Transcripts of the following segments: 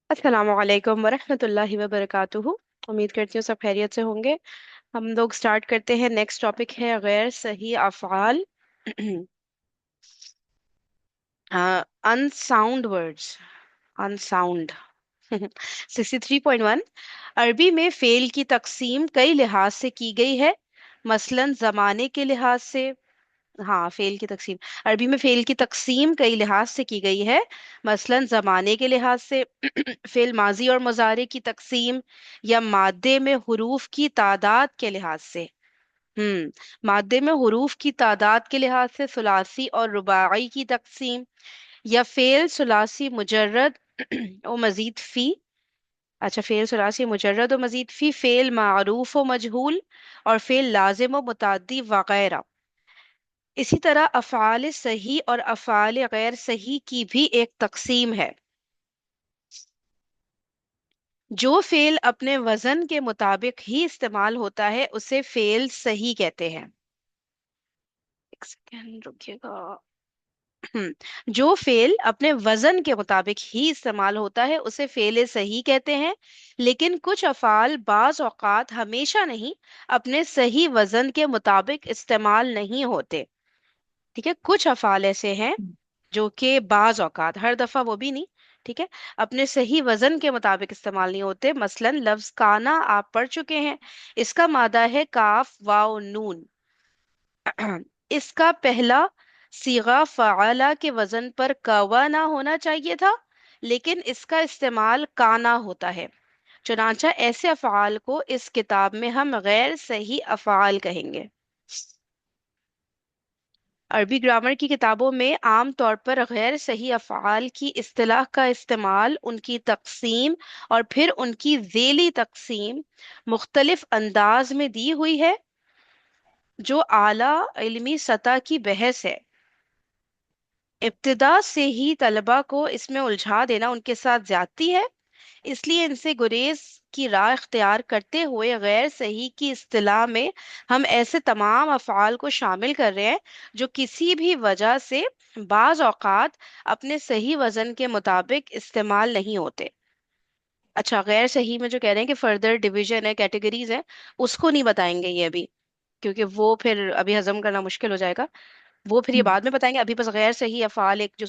अस्सलाम वालेकुम वरहमतुल्लाहि वबरकातुहू। उम्मीद करती हूँ सब खैरियत से होंगे। हम लोग स्टार्ट करते हैं। नेक्स्ट टॉपिक है गैर सही अफ़आल। Unsound words. अनसाउंड। 63.1। अरबी में फेल की तकसीम कई लिहाज से की गई है। मसलन जमाने के लिहाज से। हाँ, फेल की तकसीम। अरबी में फेल की तकसीम कई लिहाज से की गई है। मसलन जमाने के लिहाज से। फेल माजी और मुजारे की तकसीम। या मादे में हुरूफ की तादाद के लिहाज से। मादे में हुरूफ की तादाद के लिहाज से सुलासी और रुबाई की तकसीम। या फेल सुलासी मुजर्रद और मजीद फी। अच्छा, फेल सुलासी मुजर्रद और मजीद फी, फेल मारूफ व मजहूल, और फेल लाजिम व मुतअद्दी वगैरह। इसी तरह अफ़आल सही और अफ़आल गैर सही की भी एक तकसीम है। जो फेल अपने वजन के मुताबिक ही इस्तेमाल होता है उसे फेल सही कहते हैं। एक सेकेंड रुकिएगा। जो फेल अपने वजन के मुताबिक ही इस्तेमाल होता है उसे फेल सही कहते हैं। लेकिन कुछ अफ़आल बाज़ औक़ात, हमेशा नहीं, अपने सही वजन के मुताबिक इस्तेमाल नहीं होते। ठीक है, कुछ अफ़आल ऐसे हैं जो कि बाज औकात, हर दफा वो भी नहीं, ठीक है, अपने सही वजन के मुताबिक इस्तेमाल नहीं होते। मसलन लफ्ज काना आप पढ़ चुके हैं। इसका मादा है काफ वाव नून। इसका पहला सीगा फ़अला के वजन पर कवा ना होना चाहिए था, लेकिन इसका इस्तेमाल काना होता है। चुनांचा ऐसे अफ़आल को इस किताब में हम गैर सही अफ़आल कहेंगे। अरबी ग्रामर की किताबों में आम तौर पर गैर सही अफ़आल की इस्तिलाह का इस्तेमाल, उनकी तकसीम और फिर उनकी ज़ेली तकसीम मुख्तलिफ अंदाज में दी हुई है, जो आला इल्मी सतह की बहस है। इब्तिदा से ही तलबा को इसमें उलझा देना उनके साथ ज्यादती है। इसलिए इनसे गुरेज की राह इख्तियार करते हुए गैर सही की इस्तिलाह में हम ऐसे तमाम अफ़आल को शामिल कर रहे हैं जो किसी भी वजह से बाज औक़ात अपने सही वजन के मुताबिक इस्तेमाल नहीं होते। अच्छा, गैर सही में जो कह रहे हैं कि फर्दर डिवीजन है, कैटेगरीज है, उसको नहीं बताएंगे ये अभी, क्योंकि वो फिर अभी हजम करना मुश्किल हो जाएगा। वो फिर ये हम्म। बाद में बताएंगे। अभी बस गैर सही अफ़आल एक जो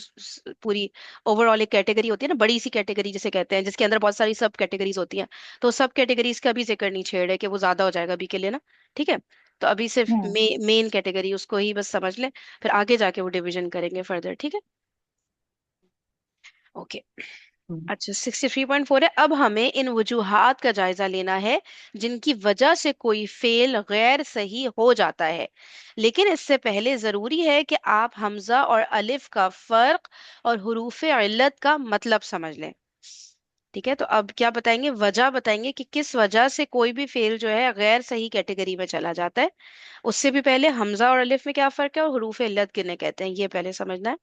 पूरी ओवरऑल एक कैटेगरी होती है ना, बड़ी सी कैटेगरी जिसे कहते हैं, जिसके अंदर बहुत सारी सब कैटेगरीज होती हैं। तो सब कैटेगरीज का भी जिक्र नहीं छेड़े कि वो ज्यादा हो जाएगा अभी के लिए ना। ठीक है, तो अभी सिर्फ हम्म। मेन कैटेगरी उसको ही बस समझ लें। फिर आगे जाके वो डिवीजन करेंगे फर्दर। ठीक है, ओके। हम्म। अच्छा, 63.4 है। अब हमें इन वजूहात का जायजा लेना है जिनकी वजह से कोई फेल गैर सही हो जाता है। लेकिन इससे पहले जरूरी है कि आप हमजा और अलिफ का फर्क और हुरूफ इल्लत का मतलब समझ लें। ठीक है, तो अब क्या बताएंगे, वजह बताएंगे कि किस वजह से कोई भी फेल जो है गैर सही कैटेगरी में चला जाता है। उससे भी पहले हमजा और अलिफ में क्या फर्क है और हुरूफ इल्लत किन्हें कहते हैं, ये पहले समझना है।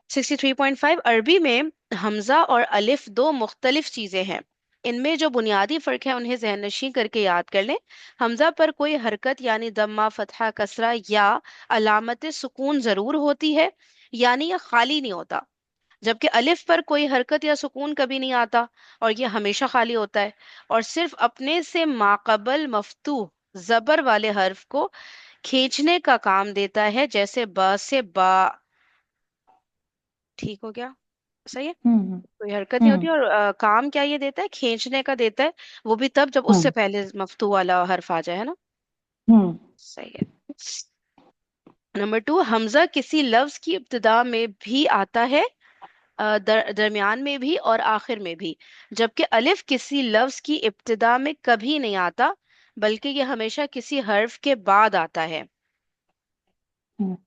63.5। अरबी में हमजा और अलिफ दो मुख्तलिफ चीजें हैं। इनमें जो बुनियादी फर्क है उन्हें जहन नशीं करके याद कर लें। हमजा पर कोई हरकत यानी दम्मा, फतहा, कसरा या अलामत सुकून जरूर होती है, यानी यह खाली नहीं होता। जबकि अलिफ पर कोई हरकत या सुकून कभी नहीं आता और यह हमेशा खाली होता है, और सिर्फ अपने से माकबल मफ्तूह जबर वाले हर्फ को खींचने का काम देता है, जैसे ब से बा। ठीक हो गया, सही है। हम्म। कोई हरकत नहीं होती हम्म। और काम क्या ये देता है, खींचने का देता है। वो भी तब जब उससे हम्म। पहले मफ्तू वाला हर्फ आ जाए, है ना। हम्म। सही है। नंबर टू, हमजा किसी लफ्ज की इब्तिदा में भी आता है, दरमियान में भी और आखिर में भी। जबकि अलिफ किसी लफ्ज की इब्तिदा में कभी नहीं आता, बल्कि ये हमेशा किसी हर्फ के बाद आता है। हम्म।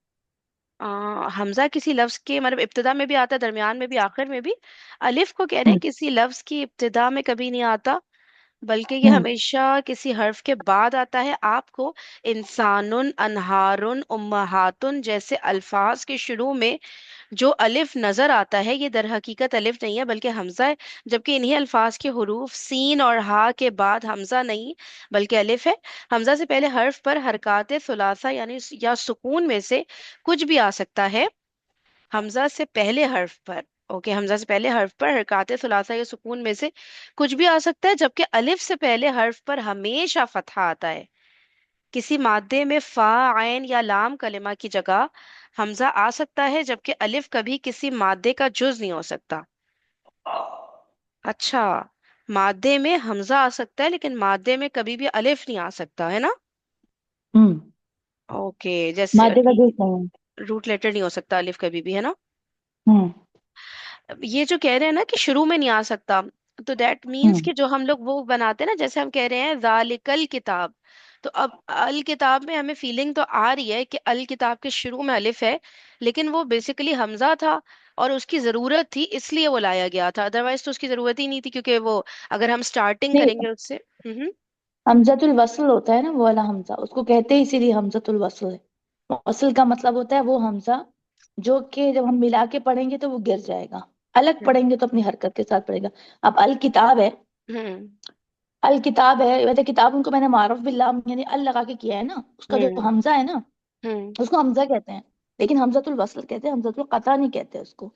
हमजा किसी लफ्ज के मतलब इब्तिदा में भी आता है, दरमियान में भी, आखिर में भी। अलिफ को कह रहे हैं हम्म। किसी लफ्ज की इब्तिदा में कभी नहीं आता, बल्कि ये हम्म। हमेशा किसी हर्फ के बाद आता है। आपको इंसानुन, अनहारुन, उम्महातुन जैसे अल्फाज के शुरू में जो अलिफ नजर आता है, ये दर हकीकत अलिफ नहीं है बल्कि हमजा है। जबकि इन्हीं अल्फाज के हुरूफ सीन और हा के बाद हमजा नहीं बल्कि अलिफ है। हमजा से पहले हर्फ पर हरकात सुलासा यानी या सुकून में से कुछ भी आ सकता है। हमजा से पहले हर्फ पर ओके, हमजा से पहले हर्फ पर हरकाते सुलासा या सुकून में से कुछ भी आ सकता है, जबकि अलिफ से पहले हर्फ पर हमेशा फतहा आता है। किसी मादे में फा, आयन या लाम कलिमा की जगह हमजा आ सकता है, जबकि अलिफ कभी किसी मादे का जुज नहीं हो सकता। अच्छा, मादे में हमजा आ सकता है लेकिन मादे में कभी भी अलिफ नहीं आ सकता है ना। हम्म। ओके, जैसे मादे का ठीक जूस है, नहीं है। रूट लेटर नहीं हो सकता अलिफ कभी भी, है ना। हम्म। अब ये जो कह रहे हैं ना कि शुरू में नहीं आ सकता, तो दैट मीन्स हम्म। कि जो हम लोग वो बनाते हैं ना, जैसे हम कह रहे हैं जालिकल किताब, तो अब अल किताब में हमें फीलिंग तो आ रही है कि अल किताब के शुरू में अलिफ है, लेकिन वो बेसिकली हमजा था और उसकी जरूरत थी इसलिए वो लाया गया था, अदरवाइज तो उसकी जरूरत ही नहीं थी, क्योंकि वो अगर हम स्टार्टिंग नहीं, करेंगे उससे। हम्म। हमजतुल वस्ल होता है ना, वो वाला हमजा उसको कहते हैं, इसीलिए हमजतुल वस्ल है। वस्ल का मतलब होता है वो हमजा जो कि जब हम मिला के पढ़ेंगे तो वो गिर जाएगा, अलग हम्म। पढ़ेंगे तो अपनी हरकत के साथ पढ़ेगा। अब अल किताब है, हम्म। अल किताब है, वैसे किताब उनको मैंने मारुफ बिल्लाह यानी अल लगा के किया है ना, उसका जो हम्म। हमजा है ना, हम्म। उसको हमजा कहते हैं। लेकिन हमजतुल वस्ल कहते हैं, हमजतुल कता नहीं कहते उसको।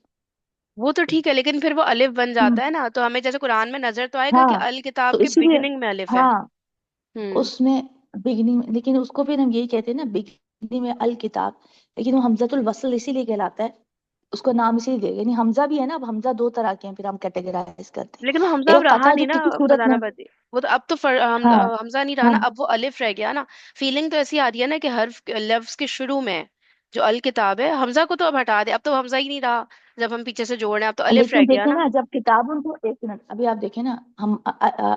वो तो ठीक है, लेकिन फिर वो अलिफ बन हम्म। जाता है ना, तो हमें जैसे कुरान में नजर तो आएगा कि हाँ, अल किताब तो के इसीलिए, बिगिनिंग में अलिफ है। हाँ, हम्म। उसमें बिगनिंग में, लेकिन उसको फिर हम यही कहते हैं ना बिगनिंग में अल किताब, लेकिन वो हमजतुल वस्ल इसीलिए कहलाता है, उसको नाम इसीलिए दिया गया। नहीं, हमजा भी है ना, अब हमजा दो तरह के हैं, फिर हम कैटेगराइज करते हैं। लेकिन वो हमजा एक अब वो रहा कथा नहीं जो ना, किसी सूरत में, फरजाना बदी, वो तो अब तो हाँ, हमजा नहीं रहा हाँ, ना, अब वो अलिफ रह गया ना। फीलिंग तो ऐसी आ रही है ना कि हर्फ लफ्ज के शुरू में जो अल किताब है, हमजा को तो अब हटा दे, अब तो हमजा ही नहीं रहा, जब हम पीछे से जोड़ रहे हैं अब तो अलिफ रह लेकिन गया देखे ना। ना, जब किताब उनको, एक मिनट, अभी आप देखें ना, हम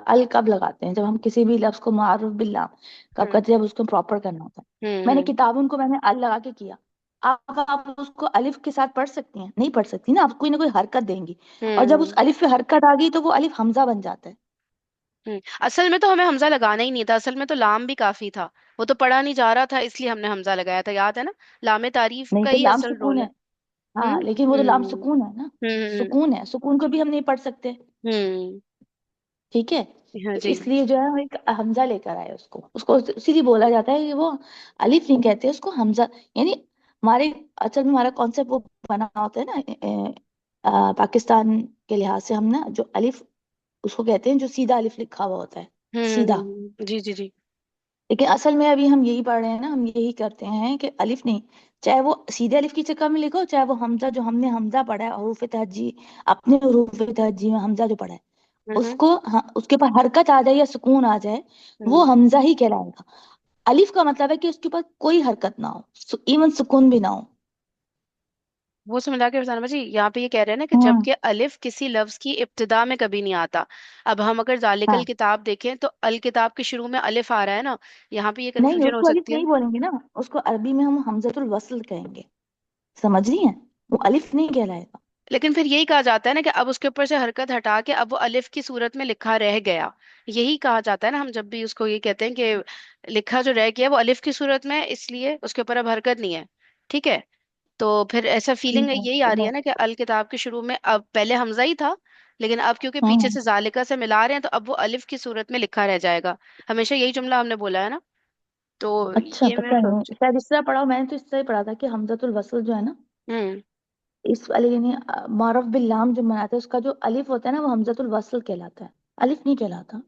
अल कब लगाते हैं, जब हम किसी भी लफ्ज को मारूफ बिल्ला कब हम्म। करते हैं, जब उसको प्रॉपर करना होता है। मैंने हम्म। किताब उनको मैंने अल लगा के किया, आप उसको अलिफ के साथ पढ़ सकती हैं? नहीं पढ़ सकती ना, आप कोई ना कोई हरकत देंगी, और जब उस हम्म। अलिफ पे हरकत आ गई तो वो अलिफ हमजा बन जाता है। असल में तो हमें हमजा लगाना ही नहीं था, असल में तो लाम भी काफी था, वो तो पढ़ा नहीं जा रहा था इसलिए हमने हमजा लगाया था, याद है ना। लामे तारीफ नहीं का तो ही लाम असल सुकून रोल है। है। हाँ, हम्म। लेकिन वो तो लाम हम्म। सुकून है ना, हम्म। सुकून है, सुकून को भी हम नहीं पढ़ सकते। हम्म। ठीक है, हाँ तो जी। इसलिए जो है वो एक हमजा लेकर आए उसको, उसको इसीलिए बोला जाता है कि वो अलिफ नहीं कहते उसको, हमजा। यानी हमारे, असल में हमारा कॉन्सेप्ट वो बना होता है ना, पाकिस्तान के लिहाज से हम ना, जो अलिफ उसको कहते हैं जो सीधा अलिफ लिखा हुआ होता है, सीधा। जी जी जी। लेकिन असल में अभी हम यही पढ़ रहे हैं ना, हम यही करते हैं कि अलिफ नहीं, चाहे वो सीधे अलिफ की शक्ल में लिखो, चाहे वो हमजा, जो हमने हमजा पढ़ा है हरूफ तहज्जी, अपने हरूफ तहज्जी में हमजा जो पढ़ा है, हम्म। उसको, हाँ, उसके ऊपर हरकत आ जाए या सुकून आ जाए, वो हम्म। हमजा ही कहलाएगा। अलिफ का मतलब है कि उसके ऊपर कोई हरकत ना हो, इवन सुकून भी ना हो। वो से मिला के फरजाना जी यहाँ पे ये कह रहे हैं ना कि हाँ, जबकि अलिफ किसी लफ्ज की इब्तिदा में कभी नहीं आता। अब हम अगर जालिकल हाँ, किताब देखें तो अल किताब के शुरू में अलिफ आ रहा है ना, यहाँ पे ये नहीं कंफ्यूजन हो उसको अलिफ सकती है नहीं ना। बोलेंगे ना, उसको अरबी में हम हमजतुल वस्ल कहेंगे, समझ रही हैं? वो अलिफ नहीं कहलाएगा। लेकिन फिर यही कहा जाता है ना कि अब उसके ऊपर से हरकत हटा के अब वो अलिफ की सूरत में लिखा रह गया, यही कहा जाता है ना, हम जब भी उसको ये कहते हैं कि लिखा जो रह गया वो अलिफ की सूरत में है, इसलिए उसके ऊपर अब हरकत नहीं है। ठीक है, तो फिर ऐसा फीलिंग ठीक है, यही आ तो रही मैं, है ना कि अल किताब के शुरू में अब पहले हमजा ही था, लेकिन अब क्योंकि पीछे हम्म, से जालिका से मिला रहे हैं तो अब वो अलिफ की सूरत में लिखा रह जाएगा। हमेशा यही जुमला हमने बोला है ना, तो अच्छा, ये मैं पता नहीं, सोच। शायद इस तरह पढ़ा हो, मैंने तो इस तरह ही पढ़ा था कि हमजतुल वस्ल जो है ना, हम्म। इस वाले यानी मारफ बिल लाम जो बनाते हैं, उसका जो अलिफ होता है ना, वो हमजतुल वस्ल कहलाता है, अलिफ नहीं कहलाता।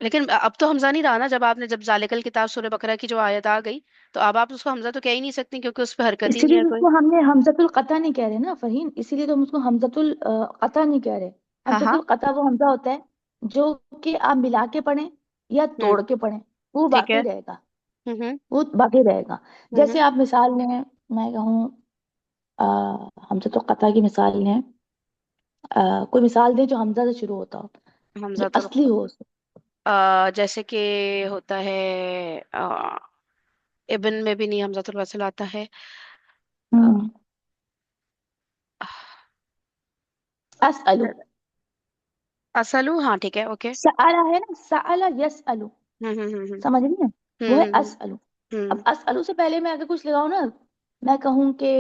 लेकिन अब तो हमजा नहीं रहा ना, जब जालिकल किताब सूरह बकरा की जो आयत आ गई, तो अब आप उसको हमजा तो कह ही नहीं सकती क्योंकि उस पर हरकत ही नहीं इसीलिए है तो कोई। उसको हमने हमजतुल कता नहीं कह रहे ना फहीम, इसीलिए तो हम उसको हमजतुल कता नहीं कह रहे। हाँ हाँ। हमजतुल कता वो हमजा होता है जो कि आप मिला के पढ़ें या हम्म। तोड़ के पढ़ें, वो ठीक है। बाकी रहेगा, हम्म। वो बाकी रहेगा। हम्म। जैसे आप मिसाल लें, मैं कहूँ, हमजतुल कता की मिसाल लें, कोई मिसाल दें जो हमजा से शुरू होता हो, हमजा जो तो असली हो उसमें। जैसे कि होता है, इब्न में भी नहीं हमजातुल वसल आता है। अ, हम्म। असअलु, असलू, हाँ ठीक है, ओके। सआला है ना, सआला यसअलु, हम्म। समझ रही हैं? वो है हम्म। असअलु। अब हम्म। असअलु से पहले मैं अगर कुछ लगाऊं ना, मैं कहूँ कि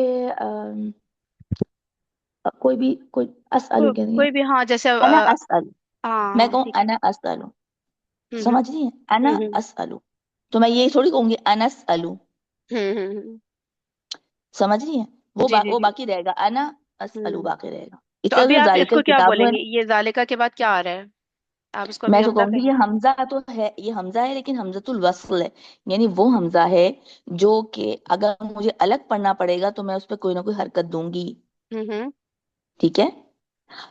कोई भी, कोई असअलु कह रही है, कोई भी, हाँ जैसे अना असअलु, हाँ मैं हाँ कहूँ ठीक है। अना असअलु, हम्म। समझ रही है? अना हम्म। असअलु, तो मैं ये थोड़ी कहूंगी अनस अलू, हम्म। समझ रही है? जी जी वो जी। बाकी रहेगा, अना असअलु हम्म। बाकी रहेगा। तो इससे अभी जो आप जालिकल इसको क्या किताब में, बोलेंगे, ये जालिका के बाद क्या आ रहा है? आप इसको अभी मैं तो हमजा कहूंगी ये कहेंगे? हमजा तो है, ये हमजा है लेकिन हमजतुल वस्ल है। यानी वो हमजा है जो कि अगर मुझे अलग पढ़ना पड़ेगा तो मैं उस पर कोई ना कोई हरकत दूंगी। हम्म। ठीक है।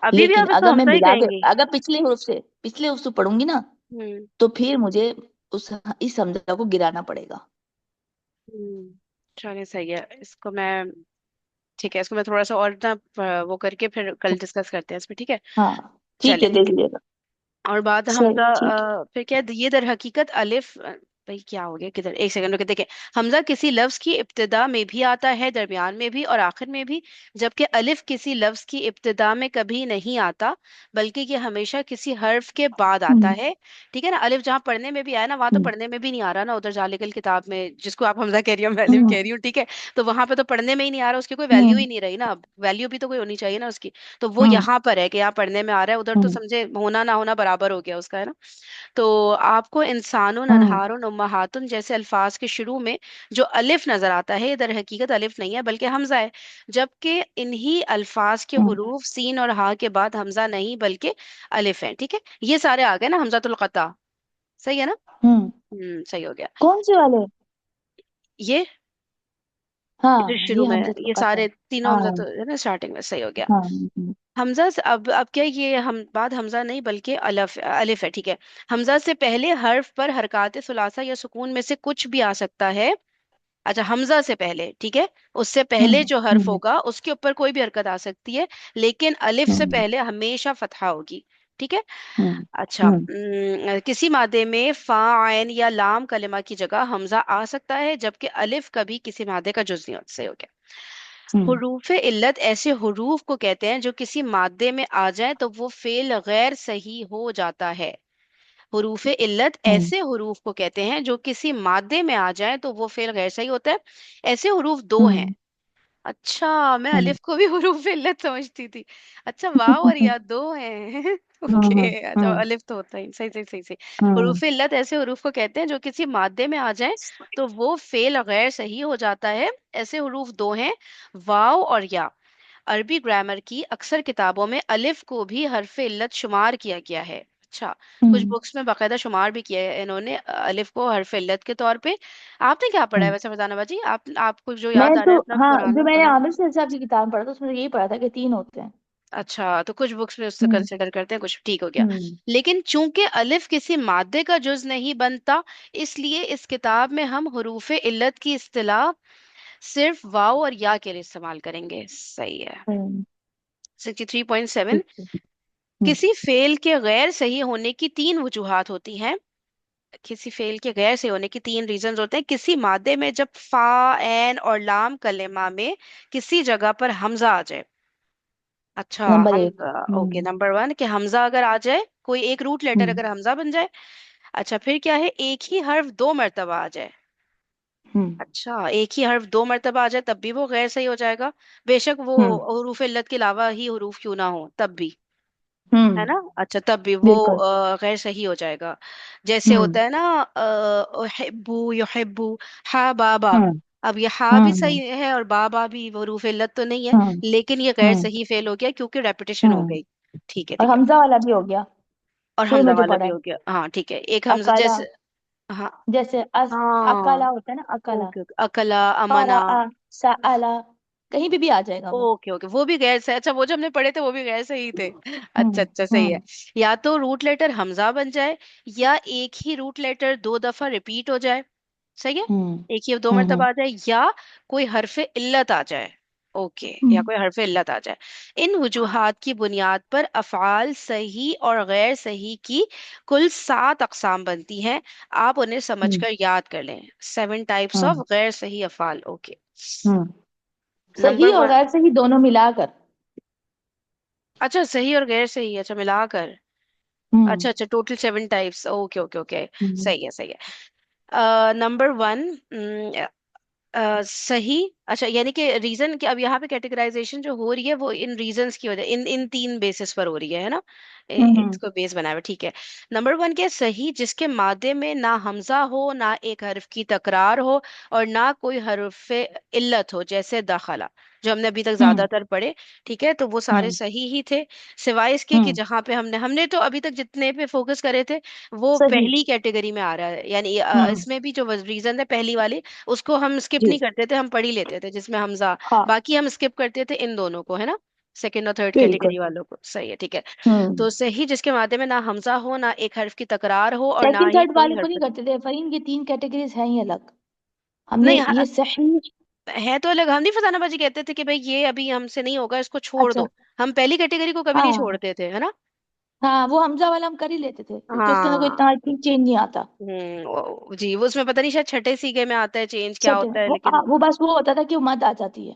अभी भी लेकिन आप इसको अगर मैं हमजा ही मिला के, कहेंगे? अगर पिछले हर्फ से पढ़ूंगी ना, हम्म। तो फिर मुझे उस इस हमजा को गिराना पड़ेगा। चलिए सही है, इसको मैं, ठीक है, इसको मैं थोड़ा सा और ना वो करके फिर कल डिस्कस करते हैं इस पे, ठीक है? हाँ ठीक चले। है, देख लीजिएगा। और बाद चल हमजा ठीक फिर क्या है? ये दर हकीकत अलिफ भाई क्या हो गया, किधर, एक सेकंड रुके देखें। हमजा किसी लफ्ज की इब्तिदा में भी आता है, दरमियान में भी और आखिर में भी, जबकि अलिफ किसी लफ्ज की इब्तिदा में कभी नहीं आता, बल्कि ये हमेशा किसी हर्फ के बाद है। आता है। ठीक है ना? अलिफ जहाँ पढ़ने में भी आया ना, वहां तो हम्म पढ़ने में भी नहीं आ रहा ना, उधर जालिकल किताब में जिसको आप हमजा कह रही हो, मैं अलिफ हम्म कह रही हूँ, ठीक है? तो वहां पे तो पढ़ने में ही नहीं आ रहा, उसकी कोई वैल्यू ही हम्म नहीं रही ना, वैल्यू भी तो कोई होनी चाहिए ना उसकी। तो वो हम्म यहाँ पर है कि यहाँ पढ़ने में आ रहा है, उधर तो हम्म समझे होना ना होना बराबर हो गया उसका, है ना? तो आपको इंसानुन, हम्म अनहारुन, उम्महातुन जैसे अल्फाज के शुरू में जो अलिफ नजर आता है, ये दर हकीकत अलिफ नहीं है बल्कि हमजा है। जबकि इन्हीं अल्फाज के हम्म हुरूफ सीन और हा के बाद हमजा नहीं बल्कि अलिफ है। ठीक है, ये सारे आ गए ना, हमजातुल कता। सही है ना? हम्म। सही हो गया। कौन से वाले? ये इधर हाँ, शुरू ये में हमजा तो ये पता है। सारे तीनों हमजा हाँ तो है ना, स्टार्टिंग में। सही हो गया। हाँ। हमजा से अब क्या, ये हम बाद हमजा नहीं बल्कि अलिफ अलिफ है, ठीक है? हमजा से पहले हर्फ पर हरकत सुलासा या सुकून में से कुछ भी आ सकता है। अच्छा, हमजा से पहले, ठीक है, उससे पहले हम्म जो हर्फ हम्म होगा उसके ऊपर कोई भी हरकत आ सकती है, लेकिन अलिफ से हम्म पहले हमेशा फतहा होगी। ठीक है। हम्म अच्छा, किसी मादे में फा, आयन या लाम कलिमा की जगह हमजा आ सकता है, जबकि अलिफ कभी किसी मादे का जुज नहीं होता। सही हो गया। हम्म हुरूफ इल्लत ऐसे हुरूफ को कहते हैं जो किसी मादे में आ जाए तो वो फेल गैर सही हो जाता है। हुरूफ इल्लत हम्म ऐसे हुरूफ को कहते हैं जो किसी मादे में आ जाए तो वो फेल गैर सही होता है। ऐसे हुरूफ दो हैं। हम्म अच्छा, मैं हम्म अलिफ को भी हुरूफ इल्लत समझती थी। अच्छा, वाव और या दो हैं। ओके। हम्म अच्छा, हम्म अलिफ तो होता ही, सही सही सही सही। हम्म हुरूफ इल्लत ऐसे हुरूफ को कहते हैं जो किसी मादे में आ जाए तो वो फेल गैर सही हो जाता है। ऐसे हुरूफ दो हैं, वाव और या। अरबी ग्रामर की अक्सर किताबों में अलिफ को भी हरफ इल्लत शुमार किया गया है। अच्छा, कुछ हम्म बुक्स में बाकायदा शुमार भी किया है इन्होंने अलिफ को हरफ इल्लत के तौर पे। आपने क्या पढ़ा है हम्म। वैसे फरजाना बाजी? आप आपको जो मैं याद आ रहा तो, है अपना हाँ, जो पुराना, मैंने हाँ। आमिर से साहब की किताब में पढ़ा था उसमें तो यही पढ़ा था कि 3 होते हैं। अच्छा, तो कुछ बुक्स में उससे हम्म कंसिडर करते हैं, कुछ ठीक हो गया। हम्म लेकिन चूंकि अलिफ किसी मादे का जुज नहीं बनता, इसलिए इस किताब में हम हुरूफ इल्लत की इस्तिलाह सिर्फ वाव और या के लिए इस्तेमाल करेंगे। सही है। हम्म, 63.7। ठीक है। हम्म किसी फेल के गैर सही होने की तीन वजूहात होती हैं। किसी फेल के गैर सही होने की तीन रीजंस होते हैं। किसी मादे में जब फा, एन और लाम कलेमा में किसी जगह पर हमजा आ जाए। अच्छा, number 1। Hamza, okay, number one कि हमजा अगर आ जाए, कोई एक रूट लेटर हम्म अगर हमजा बन जाए। अच्छा, फिर क्या है, एक ही हर्फ दो मर्तबा आ जाए। हम्म अच्छा, एक ही हर्फ दो मर्तबा आ जाए तब भी वो गैर सही हो जाएगा, बेशक वो हम्म हरूफ इल्लत के अलावा ही हरूफ क्यों ना हो तब भी, है हम्म ना? अच्छा, तब भी वो बिल्कुल। गैर सही हो जाएगा। जैसे हम्म होता है ना, उहिब्बु, युहिब्बु, हा बाबा। हम्म अब ये हा भी सही हम्म है और बाबा भी, वो हरूफ इल्लत तो नहीं है, हम्म लेकिन ये गैर हम्म सही फेल हो गया क्योंकि रेपिटेशन हो हम्म गई। ठीक है, और ठीक है। हमजा वाला भी हो गया, और शुरू हमजा में जो वाला पढ़ा भी है। हो गया, हाँ ठीक है, एक हमजा अकाला, जैसे, हाँ। जैसे हाँ, अकाला होता है ना, अकाला। ओके ओके, अकला, अमना। आ साला, कहीं पे भी आ जाएगा वो। ओके ओके, वो भी गैर सही, अच्छा वो जो हमने पढ़े थे वो भी गैर सही थे। अच्छा हम्म अच्छा, सही है। हम्म या तो रूट लेटर हमजा बन जाए, या एक ही रूट लेटर दो दफा रिपीट हो जाए। सही है, हम्म एक ही दो हम्म मरतबा आ जाए, या कोई हरफ इल्लत आ जाए। ओके, या हम्म कोई हरफ इल्लत आ जाए। इन वजूहात की बुनियाद पर अफ़आल सही और गैर सही की कुल 7 अक़साम बनती हैं। आप उन्हें हम्म समझकर याद कर लें। 7 टाइप्स ऑफ हम्म गैर सही अफ़आल। ओके। हम्म। नंबर सही और वन। गैर सही दोनों मिलाकर। अच्छा, सही और गैर सही, अच्छा मिलाकर। हम्म अच्छा अच्छा, total 7 types. Okay okay okay. हम्म सही है, सही है। नंबर वन, सही। अच्छा, यानी कि रीजन कि अब यहाँ पे कैटेगराइजेशन जो हो रही है वो इन रीजंस की वजह, इन इन तीन बेसिस पर हो रही है ना? हम्म। इसको बेस बनाया हुआ, ठीक है। नंबर वन क्या है? सही जिसके मादे में ना हमजा हो, ना एक हर्फ की तकरार हो, और ना कोई हर्फ इल्लत हो, जैसे दखला, जो हमने अभी तक हम्म। ज्यादातर पढ़े। ठीक है, तो वो सारे हम्म। सही ही थे, सिवाय इसके कि हम्म। जहाँ पे हमने हमने तो अभी तक जितने पे फोकस करे थे वो सही। पहली कैटेगरी में आ रहा है, यानी हम्म। इसमें भी जो रीजन है पहली वाली, उसको हम स्किप जी। नहीं करते थे, हम पढ़ ही लेते थे जिसमें हमजा। हाँ। बाकी हम स्किप करते थे इन दोनों को, है ना, सेकंड और थर्ड बिल्कुल। कैटेगरी वालों को। सही है, ठीक है। हम्म। तो सही जिसके मादे में ना हमजा हो, ना एक हर्फ की तकरार हो, और ना सेकंड ही थर्ड कोई वाले को नहीं हर्फ। करते थे फरीन, ये तीन कैटेगरीज हैं ही अलग। हमने नहीं, ये सही। है तो अलग। हम नहीं फसाना बाजी कहते थे कि भाई ये अभी हमसे नहीं होगा, इसको छोड़ अच्छा। दो। हम पहली कैटेगरी को कभी नहीं हाँ छोड़ते थे, है ना? हाँ, वो हमजा वाला हम कर ही लेते थे क्योंकि उसके अंदर कोई हाँ। इतना आई थिंक चेंज नहीं आता। जी, वो उसमें पता नहीं शायद छठे सीखे में आता है चेंज क्या सच है होता है, वो, लेकिन। वो बस वो होता था कि वो मद आ जाती है।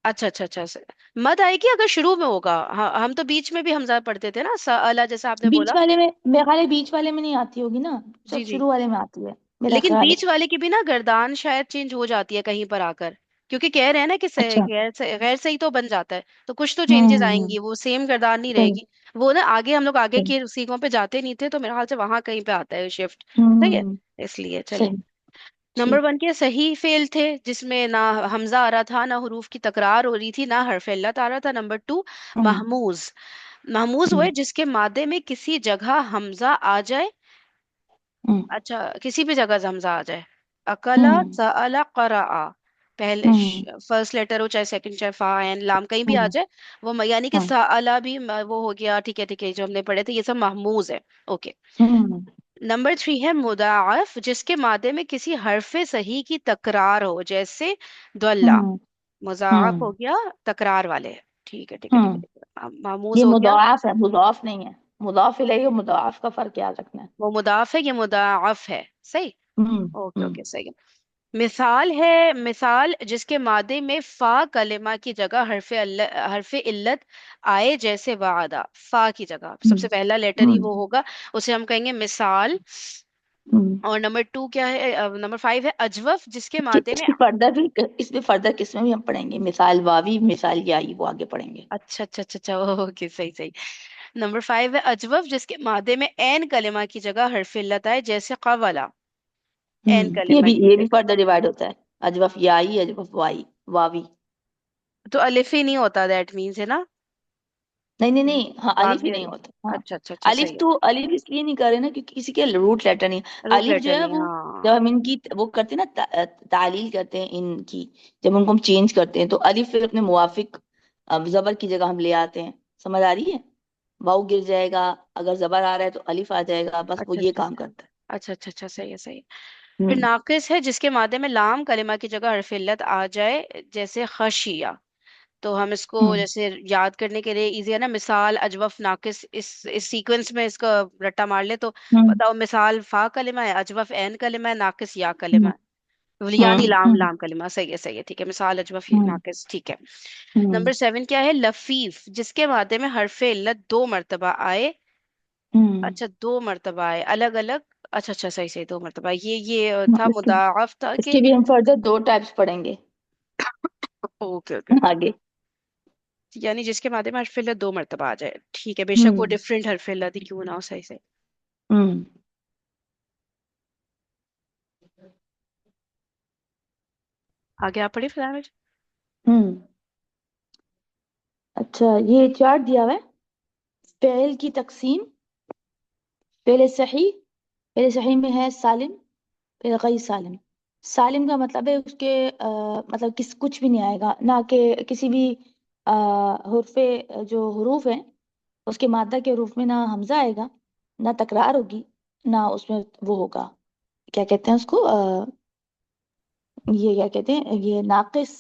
अच्छा अच्छा अच्छा मत आएगी अगर शुरू में होगा। हाँ, हम तो बीच में भी हमजा पढ़ते थे ना, अला जैसा आपने बीच बोला। वाले में मेरे ख्याल है, बीच वाले में नहीं आती होगी ना, जी सिर्फ जी। शुरू वाले में आती है मेरा लेकिन ख्याल है। बीच वाले की भी ना गर्दान शायद चेंज हो जाती है कहीं पर आकर, क्योंकि कह रहे हैं ना कि अच्छा। गैर सही तो बन जाता है, तो कुछ तो चेंजेस हम्म। आएंगी, वो सेम गर्दान नहीं सही। रहेगी। वो ना आगे, हम लोग आगे सही। के सीखों पे जाते नहीं थे, तो मेरे ख्याल से वहां कहीं पे आता है शिफ्ट। सही है, हम्म। इसलिए चले। सही। नंबर ठीक। वन के सही फेल थे जिसमें ना हमजा आ रहा था, ना हुरूफ की तकरार हो रही थी, ना हरफ इल्लत आ रहा था। नंबर टू, हम्म। महमूज। महमूज वो है हम्म। जिसके मादे में किसी जगह हमजा आ जाए। हम्म। अच्छा, किसी भी जगह हमजा आ जाए। अकला, हम्म। सअला, क़रअ, पहले हम्म। फर्स्ट लेटर हो चाहे सेकंड, चाहे फा एन लाम कहीं भी आ हम्म। जाए, वो यानी कि हाँ। सअला भी वो हो गया। ठीक है ठीक है, जो हमने पढ़े थे ये सब महमूज है। ओके। हम्म। नंबर थ्री है मुदाअफ, जिसके मादे में किसी हरफे सही की तकरार हो, जैसे दुल्ला, हम्म। मुजाफ हम्म। हो गया, तकरार वाले। ठीक है ठीक है ठीक है हम्म। ठीक है, मामूज ये हो गया। मुदाफ है, मुदाफ नहीं है। मुदाफ इलैहि और मुदाफ का फर्क याद रखना है। वो मुदाफ है, ये मुदाअफ है। सही। हम्म। ओके हम्म। ओके, सही है। मिसाल है, मिसाल जिसके मादे में फा कलिमा की जगह हरफे इल्लत आए, जैसे वादा, फा की जगह हम्म। सबसे पहला लेटर ही हम्म। वो होगा, उसे हम कहेंगे मिसाल। हम्म। और नंबर टू क्या है? नंबर फाइव है अजवफ, जिसके ठीक, मादे में। इसमें फर्दर भी, इसमें फर्दर किस्में भी हम पढ़ेंगे, मिसाल वावी, मिसाल याई, वो आगे पढ़ेंगे। अच्छा अच्छा अच्छा अच्छा, ओके, सही सही। नंबर फाइव है अजवफ, जिसके मादे में एन कलिमा की जगह हरफ इल्लत आए, जैसे कवला, एन हम्म, कलिमा की ये भी जगह। फर्दर डिवाइड होता है। अजवफ याई, अजवफ वाई, वावी। तो अलिफ ही नहीं होता, दैट मीन्स, है ना? नहीं नहीं नहीं, हाँ अलिफ ही वावी नहीं अलिफ। होता, हाँ। अच्छा अच्छा अच्छा, अलिफ सही है। तो अलिफ इसलिए नहीं कर रहे ना क्योंकि किसी के रूट लेटर नहीं। रूट अलिफ जो लेटर है नहीं, वो, जब हाँ। हम इनकी वो करते हैं ना, तालील करते हैं इनकी, जब उनको हम चेंज करते हैं तो अलिफ फिर अपने मुवाफिक जबर की जगह हम ले आते हैं। समझ आ रही है? वाऊ गिर जाएगा, अगर जबर आ रहा है तो अलिफ आ जाएगा, बस वो अच्छा ये अच्छा काम करता है। अच्छा अच्छा अच्छा, सही है सही है। फिर हम्म। नाकिस है जिसके मादे में लाम कलिमा की जगह हरफ इल्लत आ जाए, जैसे खशिया। तो हम इसको हम्म। जैसे याद करने के लिए इजी है ना, मिसाल अजवफ नाकिस, इस सीक्वेंस में इसका रट्टा मार ले तो हम्म। बताओ। मिसाल फा कलिमा है, अजवफ एन कलिमा है, नाकिस या कलिमा हम्म। है, यानी लाम हम्म। लाम कलिमा। सही है, ठीक है, मिसाल अजवफ हम्म। नाकिस, ठीक है। हम्म। नंबर सेवन क्या है? लफीफ, जिसके मादे में हरफ इल्लत दो मर्तबा आए। हम्म। अच्छा, दो मर्तबा आए अलग अलग। अच्छा अच्छा, सही सही, दो मर्तबा, ये था इसके मुदाअफ था कि। इसके भी हम फर्दर दो टाइप्स पढ़ेंगे ओके ओके ओके। आगे। यानी जिसके मादे में हरफ इल्लत दो मर्तबा आ जाए, ठीक है, बेशक वो हम्म। डिफरेंट हरफ इल्लत ही क्यों ना हो। सही सही। हम्म। आगे आप पढ़िए फिर। हम्म। अच्छा, ये चार्ट दिया हुआ है, फेल की तकसीम। फेल सही, फेल सही में है सालिम, फेल गैर सालिम। सालिम का मतलब है उसके मतलब किस कुछ भी नहीं आएगा, ना के किसी भी हुर्फे, जो हरूफ है उसके मादा के हरूफ में ना हमजा आएगा, ना तकरार होगी, ना उसमें वो होगा, क्या कहते हैं उसको, ये क्या कहते हैं, ये नाकिस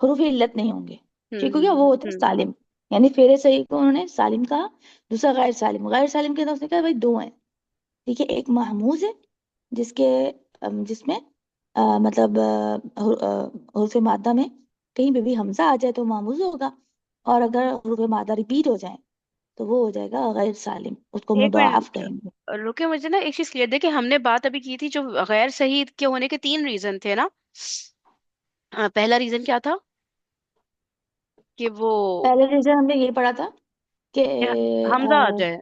हरूफ इल्लत नहीं होंगे। ठीक हो गया, वो होता है हम्म। सालिम। यानी फेरे सही को उन्होंने सालिम कहा। दूसरा गैर सालिम, गैर सालिम के अंदर उसने कहा भाई दो हैं। ठीक है, एक महमूज है जिसके जिसमें मतलब हुर्फ मादा में कहीं पे भी हमजा आ जाए तो महमूज होगा, और अगर हुर्फ मादा रिपीट हो जाए तो वो हो जाएगा गैर सालिम, उसको एक मुदाफ मिनट कहेंगे। रुके, मुझे ना एक चीज क्लियर, देखिए हमने बात अभी की थी जो गैर सही के होने के तीन रीजन थे ना। पहला रीजन क्या था कि वो पहले रीजन हमने ये पढ़ा था कि क्या, हमजा आ जाए,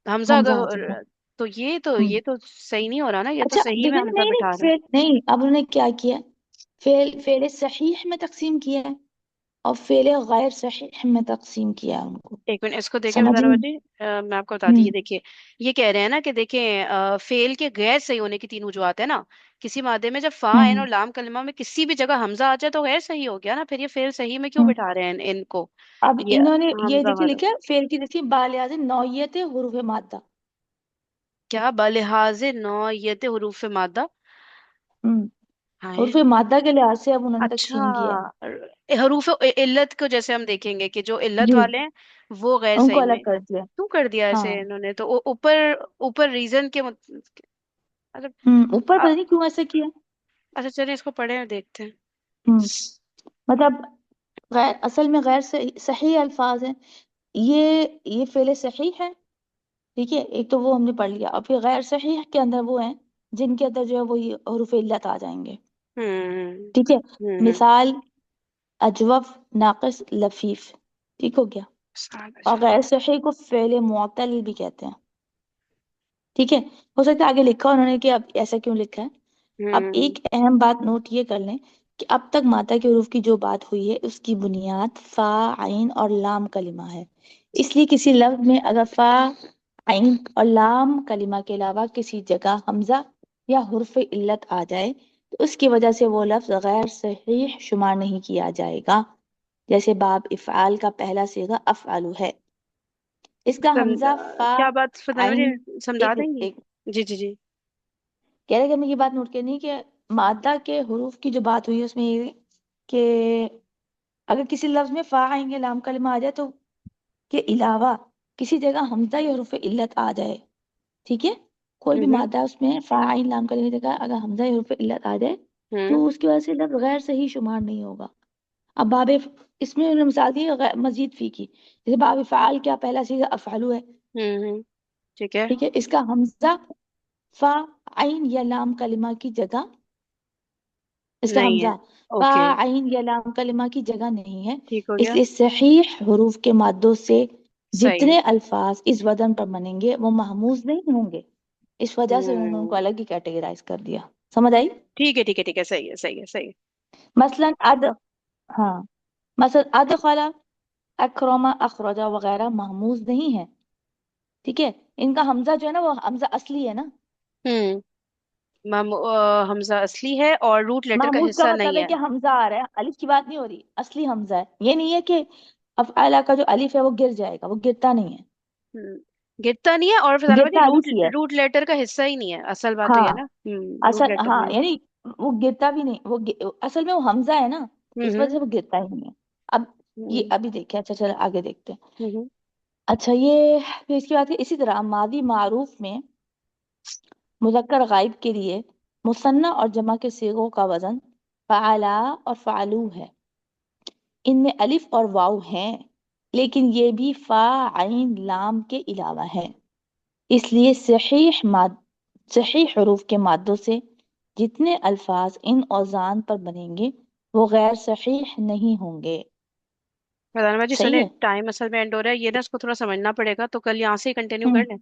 हमजा हमजा आ जाएगा। अगर, तो ये तो हम्म। ये तो सही नहीं हो रहा ना, ये तो अच्छा सही में देखिए, हमजा नहीं नहीं बिठा रहे हैं। फेल नहीं, अब उन्होंने क्या किया, फेल सहीह में तकसीम किया है और फेल गैर सहीह में तकसीम किया है उनको। एक मिनट इसको देखें समझ फजाना रही? बाजी, मैं आपको बताती, ये हम्म। देखिए, ये कह रहे हैं ना कि देखें, फेल के गैर सही होने की तीन वजूहत है ना। किसी मादे में जब फा आइन हम्म। और लाम कलमा में किसी भी जगह हमजा आ जाए तो गैर सही हो गया ना, फिर ये फेल सही में क्यों हम्म। बिठा रहे हैं इनको। अब ये इन्होंने ये हमजा देखिए वाला लिखा है फेल की, देखिए बालियाज नौयत हुरूफ मादा। क्या, बलिहाज नौयत हुरूफ मादा। हम्म। हाय, हुरूफ मादा के लिहाज से अब उन्होंने अच्छा, तकसीम किया है। हरूफ इल्लत को जैसे हम देखेंगे कि जो इल्लत जी। वाले हैं वो गैर उनको सही अलग में कर दिया। क्यों कर दिया ऐसे हाँ। इन्होंने, तो ऊपर ऊपर रीजन के मतलब, ऊपर पता नहीं क्यों ऐसे किया। अच्छा चलिए इसको पढ़े और देखते हैं। हम्म। मतलब असल में गैर सही, सही अल्फाज हैं। ये फेले सही है। ठीक है, एक तो वो हमने पढ़ लिया, और फिर गैर सही के अंदर वो हैं जिनके अंदर जो है वो ये हरूफ इल्लत आ जाएंगे। हम्म ठीक है। हम्म। मिसाल अजवफ, नाकिस, लफीफ। ठीक हो गया। और गैर सही को फेले मुअत्तल भी कहते हैं। ठीक है। हो सकता है आगे लिखा उन्होंने कि अब ऐसा क्यों लिखा है। अब हम्म एक अहम बात नोट ये कर लें कि अब तक माता के हुरूफ की जो बात हुई है उसकी बुनियाद फा, आइन और लाम कलिमा है। इसलिए किसी लफ्ज में अगर फा, आइन और लाम कलिमा के अलावा किसी जगह हमजा या हुर्फ इल्लत आ जाए तो उसकी वजह से वो लफ्ज गैर सहीह शुमार नहीं किया जाएगा। जैसे बाब इफ़आल का पहला सीगा अफ़अलु है, इसका हमजा फा, क्या बात फरजाना आइन। जी समझा एक देंगी। एक जी जी जी। कह रहे कि हमें ये बात नोट करनी है कि मादा के हुरूफ की जो बात हुई है उसमें ये कि अगर किसी लफ्ज में फा आएंगे लाम कलिमा आ जाए तो के अलावा किसी जगह हमजा या हुरूफ इल्लत आ जाए। ठीक है। कोई भी हम्म मादा उसमें फा आइन लाम कलिमा की जगह अगर हमजा या हुरूफ इल्लत आ जाए हम्म तो उसकी वजह से लफ्ज गैर सही शुमार नहीं होगा। अब इसमें उन्होंने मिसाल दी है मजीद फी की, जैसे बाब फ़ाल क्या पहला सीगा अफ़अलु है। ठीक है। ठीक है, इसका हमजा फा, आइन या लाम कलिमा की जगह, इसका नहीं है, हमजा फा, ओके, आइन या लाम कलिमा की जगह नहीं है। ठीक हो गया, इसलिए सहीह हुरूफ के मादों से सही। जितने अल्फाज इस वजन पर बनेंगे वो महमूज नहीं होंगे। इस वजह से उन्होंने उनको हम्म, अलग ही कैटेगराइज कर दिया। समझ आई? ठीक है ठीक है ठीक है, सही है सही है सही है। मसलन अद, हाँ, मसलन अदखला, अकरमा, अखरजा वगैरह महमूज नहीं है। ठीक है। इनका हमजा जो है ना वो हमजा असली है ना। हम्म, हमजा असली है और रूट लेटर का महमूद का हिस्सा मतलब नहीं है है। कि हमजा आ रहा है, अलिफ की बात नहीं हो रही, असली हमजा है। ये नहीं है कि अफ़अला का जो अलिफ है वो गिर जाएगा, वो गिरता नहीं है। हम्म, गिरता नहीं है और फरजाना बाजी गिरता रूट अलिफ ही है। रूट लेटर का हिस्सा ही नहीं है, असल बात तो ये है ना, हाँ। रूट असल लेटर हाँ नहीं है। यानी वो गिरता भी नहीं, असल में वो हमजा है ना, इस वजह हम्म से वो गिरता ही नहीं है। अब ये हम्म अभी देखें, अच्छा चलो आगे देखते हैं। हम्म अच्छा ये फिर इसके बाद इसी तरह मादी मारूफ में मुज़क्कर गायब के लिए मुसन्ना और जमा के सीगों का वजन फ़अला और फ़अलू है। इनमें अलिफ और वाव हैं, लेकिन ये भी फा, आइन, लाम के अलावा है। इसलिए सही हरूफ के मादों से जितने अल्फाज इन औजान पर बनेंगे वो गैर सहीह नहीं होंगे। फरजाना बाजी सही सुने, है। टाइम असल में एंड हो रहा है, ये ना इसको थोड़ा समझना पड़ेगा, तो कल यहाँ से ही कंटिन्यू कर हम्म। लें।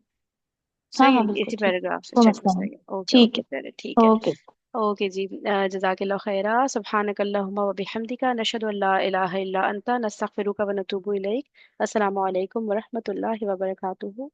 हाँ सही हाँ है, बिल्कुल इसी ठीक। पैराग्राफ से, कोई चलिए मसला नहीं। सही है, ओके ठीक ओके है। चलिए ठीक है। ओके। ओके जी, जज़ाकल्लाह खैरा, सुब्हानकल्लाहुम्मा व बिहम्दिका, नशहदु अल्ला इलाहा इल्ला अंता, नस्तगफिरुका व नतूबु इलैक। अस्सलामु अलैकुम व रहमतुल्लाहि व बरकातुहू।